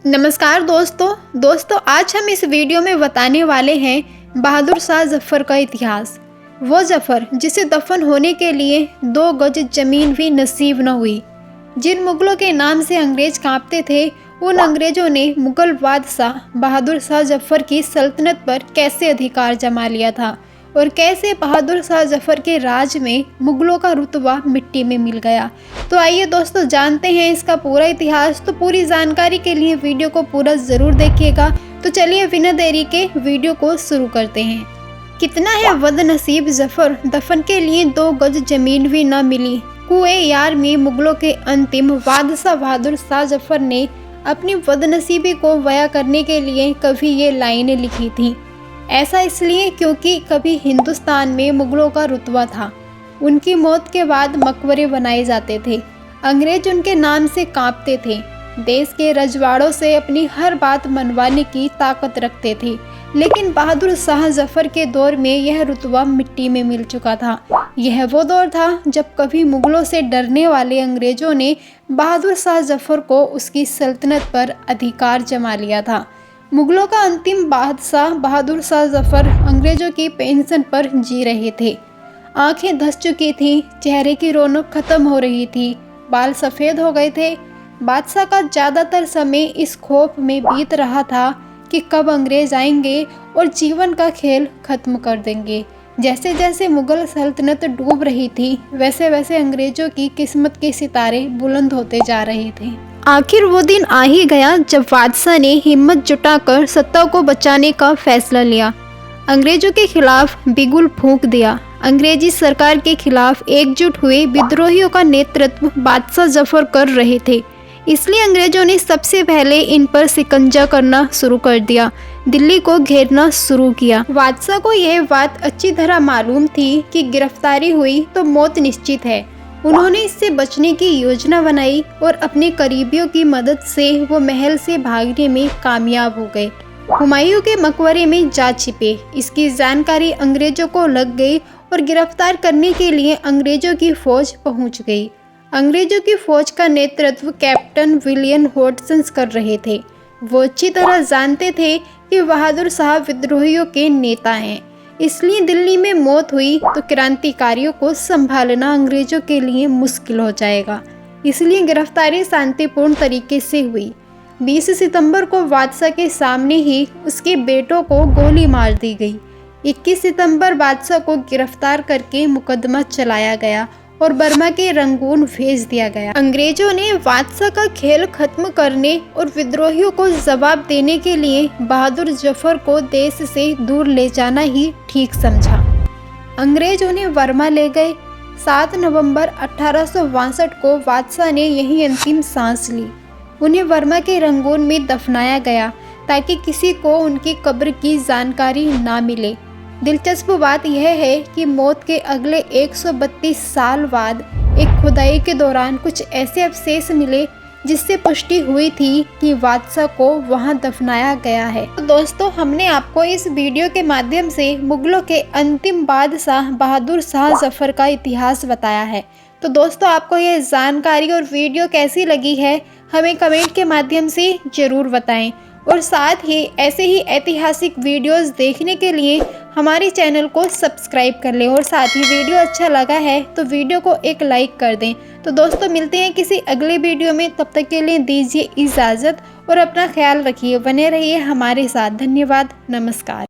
नमस्कार दोस्तों आज हम इस वीडियो में बताने वाले हैं बहादुर शाह जफर का इतिहास। वो जफर जिसे दफन होने के लिए 2 गज जमीन भी नसीब न हुई। जिन मुगलों के नाम से अंग्रेज कांपते थे, उन अंग्रेजों ने मुगल बादशाह बहादुर शाह जफर की सल्तनत पर कैसे अधिकार जमा लिया था और कैसे बहादुर शाह जफर के राज में मुगलों का रुतबा मिट्टी में मिल गया। तो आइए दोस्तों जानते हैं इसका पूरा इतिहास। तो पूरी जानकारी के लिए वीडियो को पूरा ज़रूर देखिएगा। तो चलिए बिना देरी के वीडियो को शुरू करते हैं। कितना है बदनसीब जफर, दफन के लिए 2 गज जमीन भी न मिली। कुएं यार में मुगलों के अंतिम बादशाह बहादुर शाह जफर ने अपनी बदनसीबी को बयां करने के लिए कभी ये लाइनें लिखी थी। ऐसा इसलिए क्योंकि कभी हिंदुस्तान में मुगलों का रुतबा था। उनकी मौत के बाद मकबरे बनाए जाते थे। अंग्रेज उनके नाम से कांपते थे। देश के रजवाड़ों से अपनी हर बात मनवाने की ताकत रखते थे। लेकिन बहादुर शाह जफर के दौर में यह रुतबा मिट्टी में मिल चुका था। यह वो दौर था जब कभी मुगलों से डरने वाले अंग्रेजों ने बहादुर शाह जफर को उसकी सल्तनत पर अधिकार जमा लिया था। मुगलों का अंतिम बादशाह बहादुर शाह जफर अंग्रेजों की पेंशन पर जी रहे थे। आंखें धंस चुकी थीं, चेहरे की रौनक खत्म हो रही थी, बाल सफ़ेद हो गए थे। बादशाह का ज़्यादातर समय इस खौफ में बीत रहा था कि कब अंग्रेज आएंगे और जीवन का खेल खत्म कर देंगे। जैसे जैसे मुगल सल्तनत डूब रही थी, वैसे वैसे अंग्रेजों की किस्मत के सितारे बुलंद होते जा रहे थे। आखिर वो दिन आ ही गया जब बादशाह ने हिम्मत जुटाकर सत्ता को बचाने का फैसला लिया। अंग्रेजों के खिलाफ बिगुल फूंक दिया। अंग्रेजी सरकार के खिलाफ एकजुट हुए विद्रोहियों का नेतृत्व बादशाह जफर कर रहे थे। इसलिए अंग्रेजों ने सबसे पहले इन पर शिकंजा करना शुरू कर दिया, दिल्ली को घेरना शुरू किया। बादशाह को यह बात अच्छी तरह मालूम थी कि गिरफ्तारी हुई तो मौत निश्चित है। उन्होंने इससे बचने की योजना बनाई और अपने करीबियों की मदद से वो महल से भागने में कामयाब हो गए। हुमायूं के मकबरे में जा छिपे। इसकी जानकारी अंग्रेजों को लग गई और गिरफ्तार करने के लिए अंग्रेजों की फौज पहुंच गई। अंग्रेजों की फौज का नेतृत्व कैप्टन विलियम हॉडसन कर रहे थे। वो अच्छी तरह जानते थे कि बहादुर शाह विद्रोहियों के नेता हैं। इसलिए दिल्ली में मौत हुई तो क्रांतिकारियों को संभालना अंग्रेजों के लिए मुश्किल हो जाएगा। इसलिए गिरफ्तारी शांतिपूर्ण तरीके से हुई। 20 सितंबर को बादशाह के सामने ही उसके बेटों को गोली मार दी गई। 21 सितंबर बादशाह को गिरफ्तार करके मुकदमा चलाया गया और बर्मा के रंगून भेज दिया गया। अंग्रेजों ने बादशाह का खेल खत्म करने और विद्रोहियों को जवाब देने के लिए बहादुर जफर को देश से दूर ले जाना ही ठीक समझा। अंग्रेज उन्हें बर्मा ले गए। 7 नवंबर 1862 को बादशाह ने यही अंतिम सांस ली। उन्हें बर्मा के रंगून में दफनाया गया ताकि किसी को उनकी कब्र की जानकारी ना मिले। दिलचस्प बात यह है कि मौत के अगले 132 साल बाद एक खुदाई के दौरान कुछ ऐसे अवशेष मिले जिससे पुष्टि हुई थी कि बादशाह को वहां दफनाया गया है। तो दोस्तों, हमने आपको इस वीडियो के माध्यम से मुगलों के अंतिम बादशाह बहादुर शाह जफर का इतिहास बताया है। तो दोस्तों, आपको यह जानकारी और वीडियो कैसी लगी है हमें कमेंट के माध्यम से ज़रूर बताएं और साथ ही ऐसे ही ऐतिहासिक वीडियोस देखने के लिए हमारे चैनल को सब्सक्राइब कर लें और साथ ही वीडियो अच्छा लगा है तो वीडियो को एक लाइक कर दें। तो दोस्तों, मिलते हैं किसी अगले वीडियो में। तब तक के लिए दीजिए इजाज़त और अपना ख्याल रखिए। बने रहिए हमारे साथ। धन्यवाद। नमस्कार।